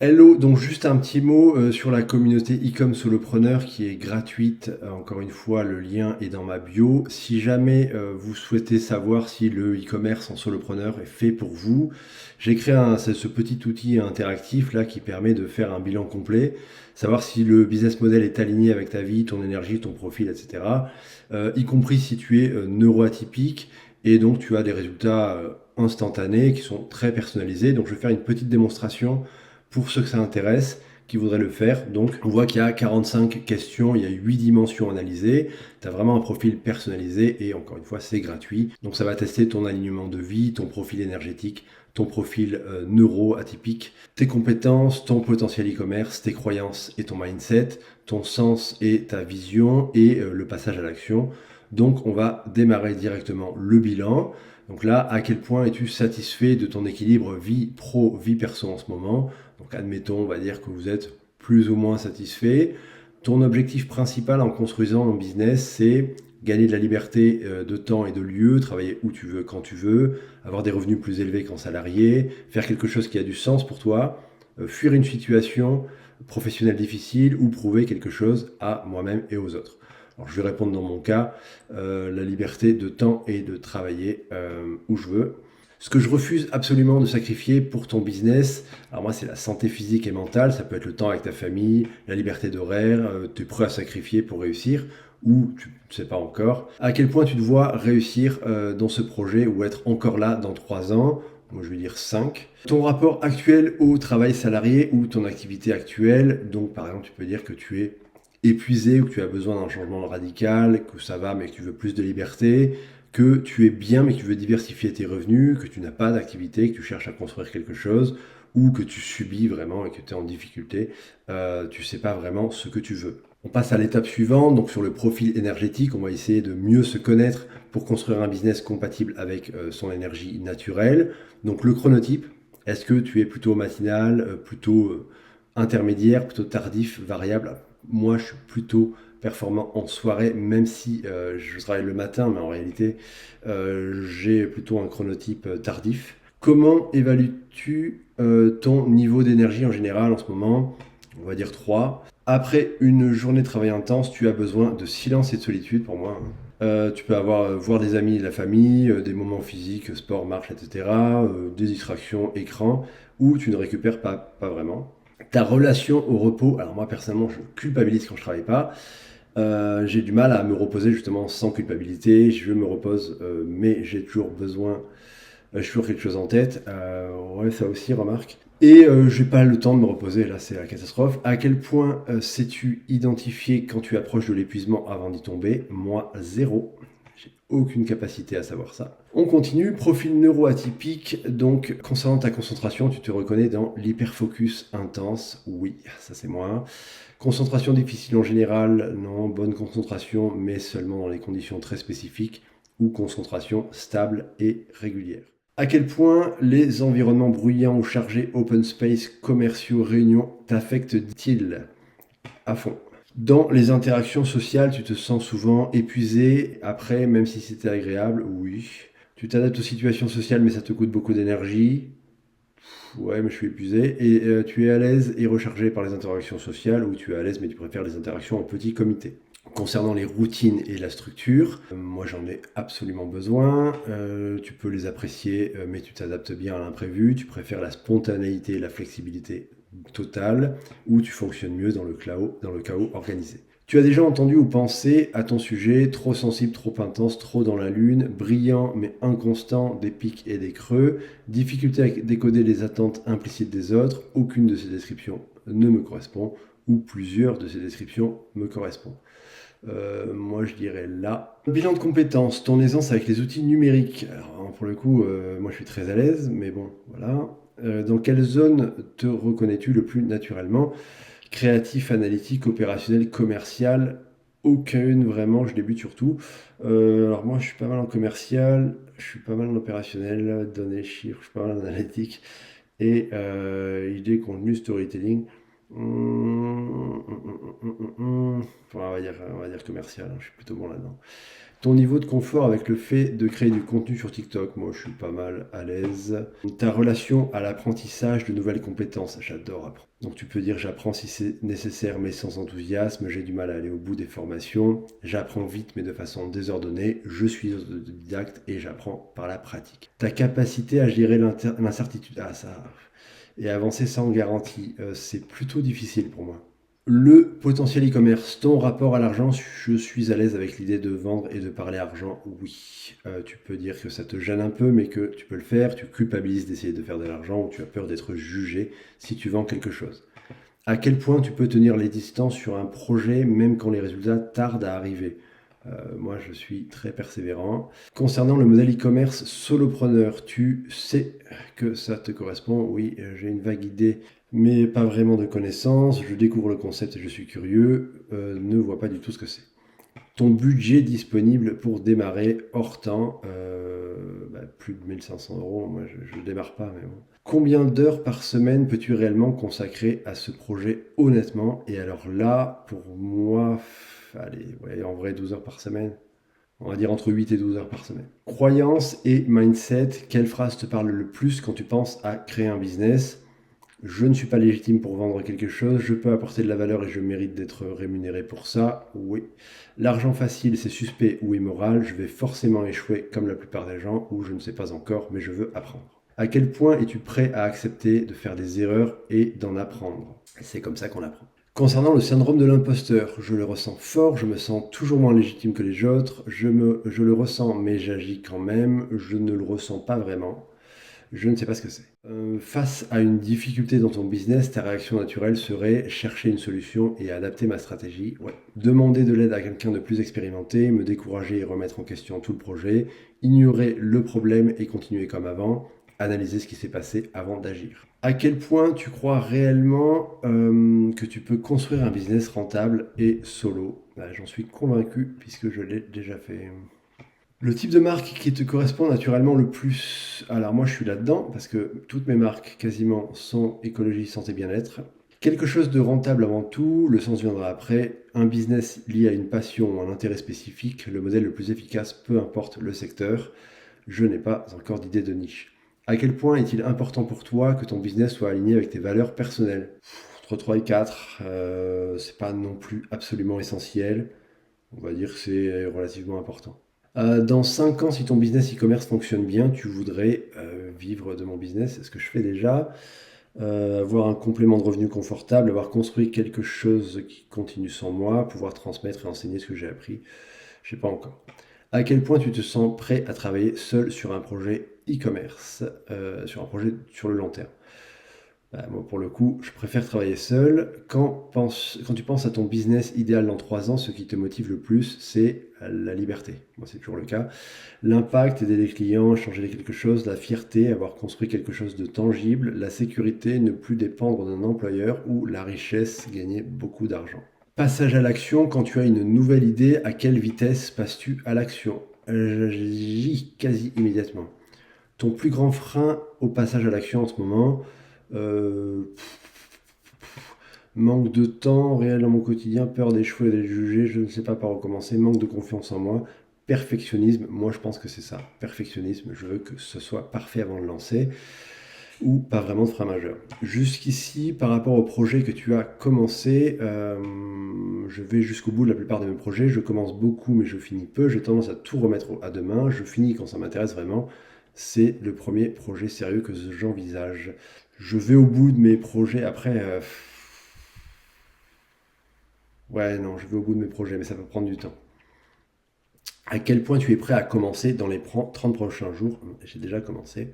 Hello, donc juste un petit mot sur la communauté e-com solopreneur qui est gratuite. Encore une fois, le lien est dans ma bio. Si jamais vous souhaitez savoir si le e-commerce en solopreneur est fait pour vous, j'ai créé ce petit outil interactif là qui permet de faire un bilan complet, savoir si le business model est aligné avec ta vie, ton énergie, ton profil, etc. Y compris si tu es neuroatypique et donc tu as des résultats instantanés qui sont très personnalisés. Donc je vais faire une petite démonstration pour ceux que ça intéresse, qui voudraient le faire. Donc, on voit qu'il y a 45 questions, il y a 8 dimensions analysées. Tu as vraiment un profil personnalisé et encore une fois, c'est gratuit. Donc, ça va tester ton alignement de vie, ton profil énergétique, ton profil neuro-atypique, tes compétences, ton potentiel e-commerce, tes croyances et ton mindset, ton sens et ta vision et le passage à l'action. Donc, on va démarrer directement le bilan. Donc là, à quel point es-tu satisfait de ton équilibre vie pro, vie perso en ce moment? Donc admettons, on va dire que vous êtes plus ou moins satisfait. Ton objectif principal en construisant un business, c'est gagner de la liberté de temps et de lieu, travailler où tu veux, quand tu veux, avoir des revenus plus élevés qu'en salarié, faire quelque chose qui a du sens pour toi, fuir une situation professionnelle difficile ou prouver quelque chose à moi-même et aux autres. Alors je vais répondre dans mon cas, la liberté de temps et de travailler où je veux. Ce que je refuse absolument de sacrifier pour ton business, alors moi c'est la santé physique et mentale, ça peut être le temps avec ta famille, la liberté d'horaire, tu es prêt à sacrifier pour réussir, ou tu ne sais pas encore. À quel point tu te vois réussir dans ce projet ou être encore là dans 3 ans, moi je vais dire 5. Ton rapport actuel au travail salarié ou ton activité actuelle, donc par exemple tu peux dire que tu es épuisé ou que tu as besoin d'un changement radical, que ça va mais que tu veux plus de liberté, que tu es bien mais que tu veux diversifier tes revenus, que tu n'as pas d'activité, que tu cherches à construire quelque chose, ou que tu subis vraiment et que tu es en difficulté, tu ne sais pas vraiment ce que tu veux. On passe à l'étape suivante, donc sur le profil énergétique, on va essayer de mieux se connaître pour construire un business compatible avec son énergie naturelle. Donc le chronotype, est-ce que tu es plutôt matinal, plutôt intermédiaire, plutôt tardif, variable? Moi, je suis plutôt performant en soirée, même si je travaille le matin, mais en réalité, j'ai plutôt un chronotype tardif. Comment évalues-tu ton niveau d'énergie en général en ce moment? On va dire 3. Après une journée de travail intense, tu as besoin de silence et de solitude pour moi, hein. Tu peux avoir voir des amis et de la famille, des moments physiques, sport, marche, etc., des distractions, écran, où tu ne récupères pas vraiment. Ta relation au repos, alors moi personnellement je culpabilise quand je travaille pas. J'ai du mal à me reposer justement sans culpabilité. Je me repose, mais j'ai toujours besoin, j'ai toujours quelque chose en tête. Ouais, ça aussi, remarque. Et j'ai pas le temps de me reposer, là c'est la catastrophe. À quel point sais-tu identifier quand tu approches de l'épuisement avant d'y tomber? Moi, zéro. J'ai aucune capacité à savoir ça. On continue, profil neuroatypique, donc concernant ta concentration, tu te reconnais dans l'hyperfocus intense, oui, ça c'est moi. Concentration difficile en général, non. Bonne concentration, mais seulement dans les conditions très spécifiques, ou concentration stable et régulière. À quel point les environnements bruyants ou chargés, open space, commerciaux, réunions t'affectent-ils? À fond. Dans les interactions sociales, tu te sens souvent épuisé après, même si c'était agréable? Oui. Tu t'adaptes aux situations sociales, mais ça te coûte beaucoup d'énergie? Ouais, mais je suis épuisé. Et tu es à l'aise et rechargé par les interactions sociales, ou tu es à l'aise mais tu préfères les interactions en petit comité? Concernant les routines et la structure, moi j'en ai absolument besoin. Tu peux les apprécier, mais tu t'adaptes bien à l'imprévu. Tu préfères la spontanéité et la flexibilité totale, ou tu fonctionnes mieux dans le chaos organisé. Tu as déjà entendu ou pensé à ton sujet, trop sensible, trop intense, trop dans la lune, brillant mais inconstant, des pics et des creux, difficulté à décoder les attentes implicites des autres, aucune de ces descriptions ne me correspond, ou plusieurs de ces descriptions me correspondent. Moi je dirais là. Bilan de compétences, ton aisance avec les outils numériques. Alors, pour le coup, moi je suis très à l'aise, mais bon, voilà. Dans quelle zone te reconnais-tu le plus naturellement? Créatif, analytique, opérationnel, commercial? Aucune vraiment, je débute surtout. Alors moi je suis pas mal en commercial, je suis pas mal en opérationnel, données, chiffres, je suis pas mal en analytique. Et idée, contenu, storytelling. Enfin, on va dire commercial, hein, je suis plutôt bon là-dedans. Ton niveau de confort avec le fait de créer du contenu sur TikTok, moi je suis pas mal à l'aise. Ta relation à l'apprentissage de nouvelles compétences, j'adore apprendre. Donc tu peux dire j'apprends si c'est nécessaire mais sans enthousiasme, j'ai du mal à aller au bout des formations, j'apprends vite mais de façon désordonnée, je suis autodidacte et j'apprends par la pratique. Ta capacité à gérer l'incertitude, ah ça, et avancer sans garantie, c'est plutôt difficile pour moi. Le potentiel e-commerce, ton rapport à l'argent, je suis à l'aise avec l'idée de vendre et de parler argent, oui. Tu peux dire que ça te gêne un peu, mais que tu peux le faire, tu culpabilises d'essayer de faire de l'argent ou tu as peur d'être jugé si tu vends quelque chose. À quel point tu peux tenir les distances sur un projet même quand les résultats tardent à arriver. Moi, je suis très persévérant. Concernant le modèle e-commerce solopreneur, tu sais que ça te correspond. Oui, j'ai une vague idée, mais pas vraiment de connaissances. Je découvre le concept et je suis curieux. Ne vois pas du tout ce que c'est. Ton budget disponible pour démarrer hors temps, plus de 1500 euros. Moi, je ne démarre pas, mais bon. Combien d'heures par semaine peux-tu réellement consacrer à ce projet honnêtement? Et alors là, pour moi, allez, ouais, en vrai, 12 heures par semaine. On va dire entre 8 et 12 heures par semaine. Croyance et mindset, quelle phrase te parle le plus quand tu penses à créer un business? Je ne suis pas légitime pour vendre quelque chose, je peux apporter de la valeur et je mérite d'être rémunéré pour ça. Oui. L'argent facile, c'est suspect ou immoral, je vais forcément échouer comme la plupart des gens, ou je ne sais pas encore, mais je veux apprendre. À quel point es-tu prêt à accepter de faire des erreurs et d'en apprendre? C'est comme ça qu'on apprend. Concernant le syndrome de l'imposteur, je le ressens fort, je me sens toujours moins légitime que les autres, je le ressens mais j'agis quand même, je ne le ressens pas vraiment. Je ne sais pas ce que c'est. Face à une difficulté dans ton business, ta réaction naturelle serait chercher une solution et adapter ma stratégie. Ouais. Demander de l'aide à quelqu'un de plus expérimenté, me décourager et remettre en question tout le projet, ignorer le problème et continuer comme avant, analyser ce qui s'est passé avant d'agir. À quel point tu crois réellement que tu peux construire un business rentable et solo? J'en suis convaincu puisque je l'ai déjà fait. Le type de marque qui te correspond naturellement le plus, alors moi je suis là-dedans parce que toutes mes marques quasiment sont écologie, santé, bien-être. Quelque chose de rentable avant tout, le sens viendra après. Un business lié à une passion ou un intérêt spécifique, le modèle le plus efficace, peu importe le secteur. Je n'ai pas encore d'idée de niche. À quel point est-il important pour toi que ton business soit aligné avec tes valeurs personnelles? Entre 3 et 4, c'est pas non plus absolument essentiel. On va dire que c'est relativement important. Dans 5 ans, si ton business e-commerce fonctionne bien, tu voudrais vivre de mon business, c'est ce que je fais déjà, avoir un complément de revenu confortable, avoir construit quelque chose qui continue sans moi, pouvoir transmettre et enseigner ce que j'ai appris. Je ne sais pas encore. À quel point tu te sens prêt à travailler seul sur un projet e-commerce, sur un projet sur le long terme? Moi, pour le coup, je préfère travailler seul. Quand tu penses à ton business idéal dans 3 ans, ce qui te motive le plus, c'est la liberté. Moi, c'est toujours le cas. L'impact, aider les clients, changer quelque chose, la fierté, avoir construit quelque chose de tangible, la sécurité, ne plus dépendre d'un employeur ou la richesse, gagner beaucoup d'argent. Passage à l'action, quand tu as une nouvelle idée, à quelle vitesse passes-tu à l'action? J'agis quasi immédiatement. Ton plus grand frein au passage à l'action en ce moment? Euh, Manque de temps réel dans mon quotidien, peur d'échouer et d'être jugé, je ne sais pas par où commencer, manque de confiance en moi, perfectionnisme, moi je pense que c'est ça, perfectionnisme, je veux que ce soit parfait avant de lancer, ou pas vraiment de frein majeur. Jusqu'ici, par rapport au projet que tu as commencé, je vais jusqu'au bout de la plupart de mes projets, je commence beaucoup mais je finis peu, j'ai tendance à tout remettre à demain, je finis quand ça m'intéresse vraiment, c'est le premier projet sérieux que j'envisage. Je vais au bout de mes projets après. Ouais, non, je vais au bout de mes projets, mais ça peut prendre du temps. À quel point tu es prêt à commencer dans les 30 prochains jours? J'ai déjà commencé.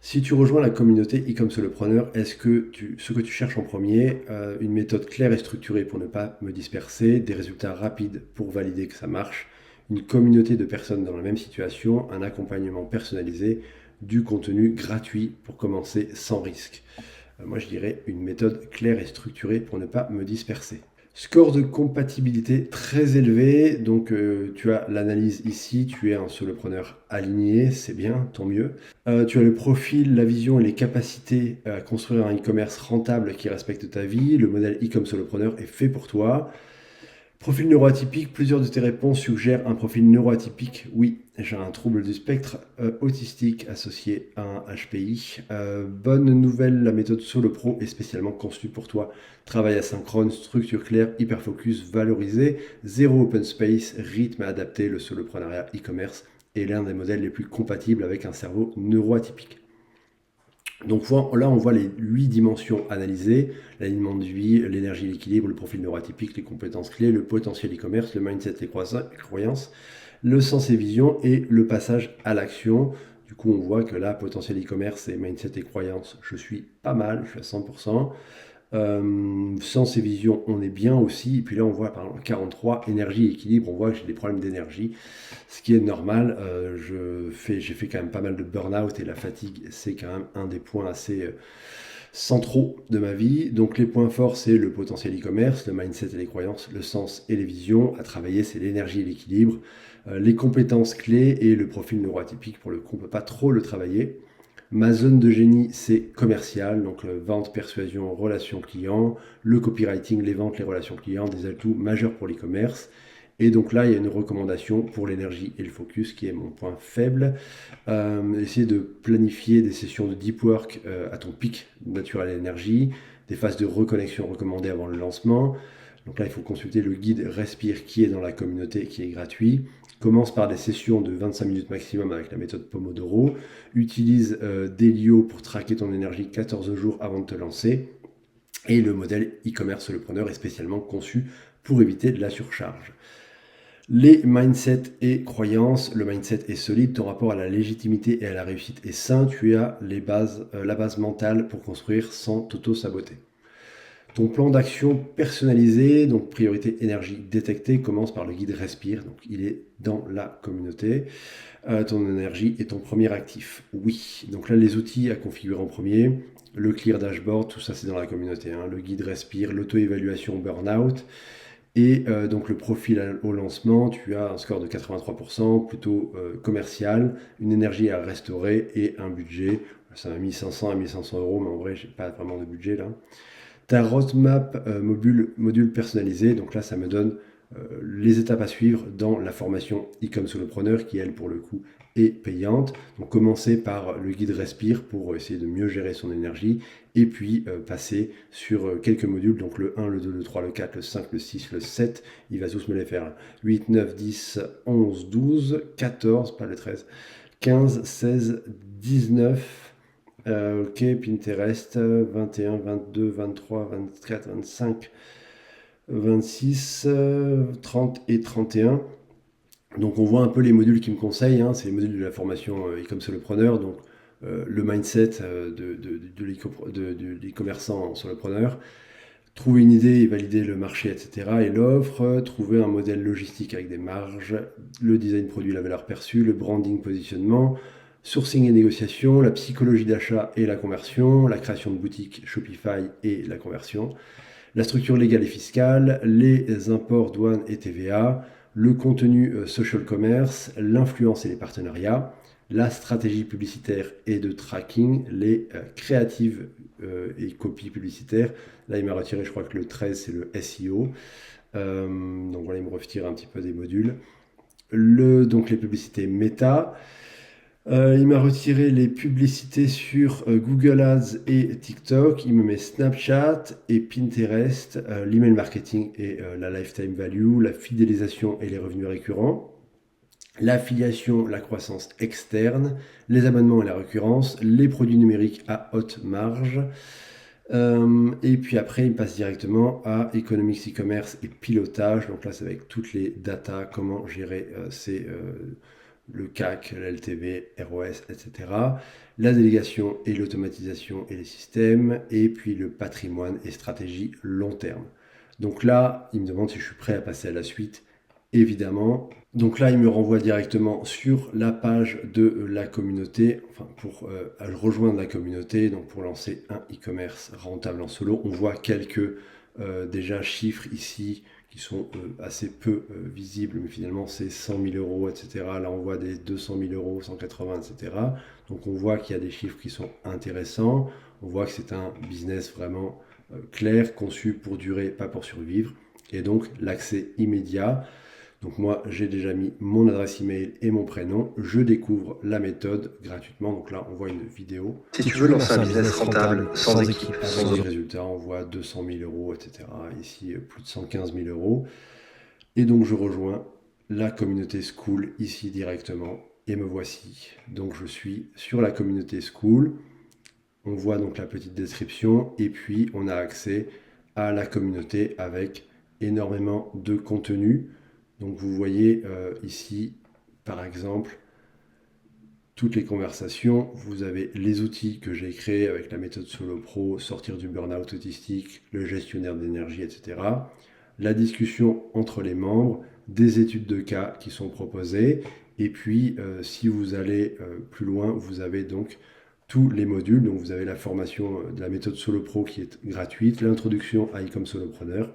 Si tu rejoins la communauté e-com solopreneur, ce que tu cherches en premier, une méthode claire et structurée pour ne pas me disperser, des résultats rapides pour valider que ça marche, une communauté de personnes dans la même situation, un accompagnement personnalisé, du contenu gratuit pour commencer sans risque. Moi, je dirais une méthode claire et structurée pour ne pas me disperser. Score de compatibilité très élevé, donc tu as l'analyse ici, tu es un solopreneur aligné, c'est bien, tant mieux. Tu as le profil, la vision et les capacités à construire un e-commerce rentable qui respecte ta vie. Le modèle e-com solopreneur est fait pour toi. Profil neuroatypique, plusieurs de tes réponses suggèrent un profil neuroatypique. Oui, j'ai un trouble du spectre autistique associé à un HPI. Bonne nouvelle, la méthode Solo Pro est spécialement conçue pour toi. Travail asynchrone, structure claire, hyperfocus valorisé, zéro open space, rythme adapté, le soloprenariat e-commerce est l'un des modèles les plus compatibles avec un cerveau neuroatypique. Donc là, on voit les 8 dimensions analysées, l'alignement de vie, l'énergie, l'équilibre, le profil neuroatypique, les compétences clés, le potentiel e-commerce, le mindset, les croyances, le sens et vision et le passage à l'action. Du coup, on voit que là, potentiel e-commerce et mindset et croyances, je suis pas mal, je suis à 100%. Sens et vision, on est bien aussi. Et puis là, on voit par exemple 43, énergie et équilibre, on voit que j'ai des problèmes d'énergie, ce qui est normal. J'ai fait quand même pas mal de burn-out et la fatigue, c'est quand même un des points assez centraux de ma vie. Donc les points forts, c'est le potentiel e-commerce, le mindset et les croyances, le sens et les visions. À travailler, c'est l'énergie et l'équilibre, les compétences clés et le profil neuroatypique. Pour le coup, on ne peut pas trop le travailler. Ma zone de génie, c'est commercial, donc vente, persuasion, relations clients, le copywriting, les ventes, les relations clients, des atouts majeurs pour l'e-commerce. Et donc là, il y a une recommandation pour l'énergie et le focus qui est mon point faible. Essayer de planifier des sessions de deep work à ton pic naturel énergie, des phases de reconnexion recommandées avant le lancement. Donc là, il faut consulter le guide Respire qui est dans la communauté, qui est gratuit. Commence par des sessions de 25 minutes maximum avec la méthode Pomodoro. Utilise Delio pour traquer ton énergie 14 jours avant de te lancer. Et le modèle e-commerce solopreneur est spécialement conçu pour éviter de la surcharge. Les mindsets et croyances, le mindset est solide, ton rapport à la légitimité et à la réussite est sain, tu as la base mentale pour construire sans t'auto-saboter. Ton plan d'action personnalisé, donc priorité énergie détectée, commence par le guide Respire, donc il est dans la communauté. Ton énergie est ton premier actif. Oui, donc là les outils à configurer en premier, le Clear Dashboard, tout ça c'est dans la communauté, hein. Le guide Respire, l'auto-évaluation Burnout, et donc le profil au lancement, tu as un score de 83%, plutôt commercial, une énergie à restaurer et un budget. Ça m'a mis 500 à 1500 euros, mais en vrai, j'ai pas vraiment de budget là. Ta roadmap module personnalisé, donc là, ça me donne les étapes à suivre dans la formation e-com solopreneur qui, elle, pour le coup, est payante. Donc, commencer par le guide Respire pour essayer de mieux gérer son énergie et puis passer sur quelques modules, donc le 1, le 2, le 3, le 4, le 5, le 6, le 7. Il va tous me les faire. 8, 9, 10, 11, 12, 14, pas le 13, 15, 16, 19. Ok, Pinterest, 21, 22, 23, 24, 25, 26, 30 et 31. Donc on voit un peu les modules qui me conseillent, hein. C'est les modules de la formation e-com solopreneur, donc le mindset de l'e-commerçant solopreneur, trouver une idée et valider le marché, etc. et l'offre, trouver un modèle logistique avec des marges, le design produit, la valeur perçue, le branding, positionnement, sourcing et négociation, la psychologie d'achat et la conversion, la création de boutiques Shopify et la conversion, la structure légale et fiscale, les imports, douanes et TVA, le contenu social commerce, l'influence et les partenariats, la stratégie publicitaire et de tracking, les créatives et copies publicitaires. Là, il m'a retiré, je crois que le 13, c'est le SEO. Donc voilà, il me retire un petit peu des modules. Donc les publicités méta. Il m'a retiré les publicités sur Google Ads et TikTok. Il me met Snapchat et Pinterest, l'email marketing et la lifetime value, la fidélisation et les revenus récurrents, l'affiliation, la croissance externe, les abonnements et la récurrence, les produits numériques à haute marge. Et puis après, il passe directement à Economics e-commerce et pilotage. Donc là, c'est avec toutes les datas, comment gérer le CAC, l'LTV, ROS, etc. La délégation et l'automatisation et les systèmes. Et puis le patrimoine et stratégie long terme. Donc là, il me demande si je suis prêt à passer à la suite. Évidemment. Donc là, il me renvoie directement sur la page de la communauté, enfin pour rejoindre la communauté, donc pour lancer un e-commerce rentable en solo. On voit quelques déjà chiffres ici qui sont assez peu visibles, mais finalement c'est 100 000 euros, etc. Là, on voit des 200 000 euros, 180, etc. Donc on voit qu'il y a des chiffres qui sont intéressants. On voit que c'est un business vraiment clair, conçu pour durer, pas pour survivre, et donc l'accès immédiat. Donc moi, j'ai déjà mis mon adresse email et mon prénom. Je découvre la méthode gratuitement. Donc là, on voit une vidéo. Si tu veux lancer un business rentable, sans équipe, Sans des résultats, on voit 200 000 euros, etc. Ici, plus de 115 000 euros. Et donc, je rejoins la communauté Skool ici directement. Et me voici. Donc, je suis sur la communauté Skool. On voit donc la petite description. Et puis, on a accès à la communauté avec énormément de contenu. Donc vous voyez ici, par exemple, toutes les conversations. Vous avez les outils que j'ai créés avec la méthode Solo Pro, sortir du burn-out autistique, le gestionnaire d'énergie, etc. La discussion entre les membres, des études de cas qui sont proposées. Et puis, si vous allez plus loin, vous avez donc tous les modules. Donc vous avez la formation de la méthode Solo Pro qui est gratuite, l'introduction à e-com solopreneur.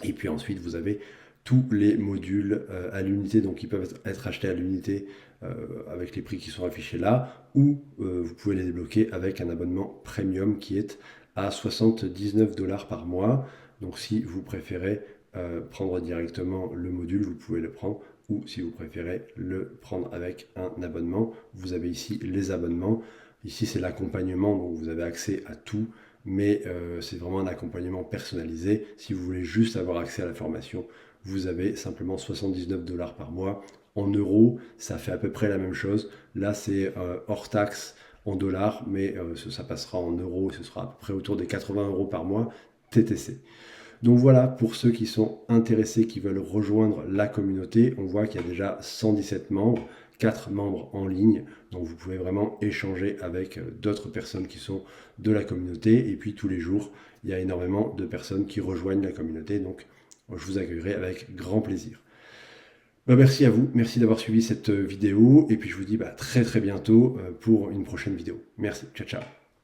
Et puis ensuite, vous avez tous les modules à l'unité, donc ils peuvent être achetés à l'unité avec les prix qui sont affichés là, ou vous pouvez les débloquer avec un abonnement premium qui est à 79 $ par mois. Donc si vous préférez prendre directement le module, vous pouvez le prendre, ou si vous préférez le prendre avec un abonnement, vous avez ici les abonnements. Ici, c'est l'accompagnement, donc vous avez accès à tout, mais c'est vraiment un accompagnement personnalisé. Si vous voulez juste avoir accès à la formation, vous avez simplement 79 $ par mois. En euros, ça fait à peu près la même chose. Là, c'est hors taxe en dollars, mais ça passera en euros, ce sera à peu près autour des 80 € par mois TTC. Donc voilà, pour ceux qui sont intéressés, qui veulent rejoindre la communauté, on voit qu'il y a déjà 117 membres, 4 membres en ligne, donc vous pouvez vraiment échanger avec d'autres personnes qui sont de la communauté, et puis tous les jours, il y a énormément de personnes qui rejoignent la communauté, donc je vous accueillerai avec grand plaisir. Merci à vous, merci d'avoir suivi cette vidéo, et puis je vous dis très très bientôt pour une prochaine vidéo. Merci, ciao ciao.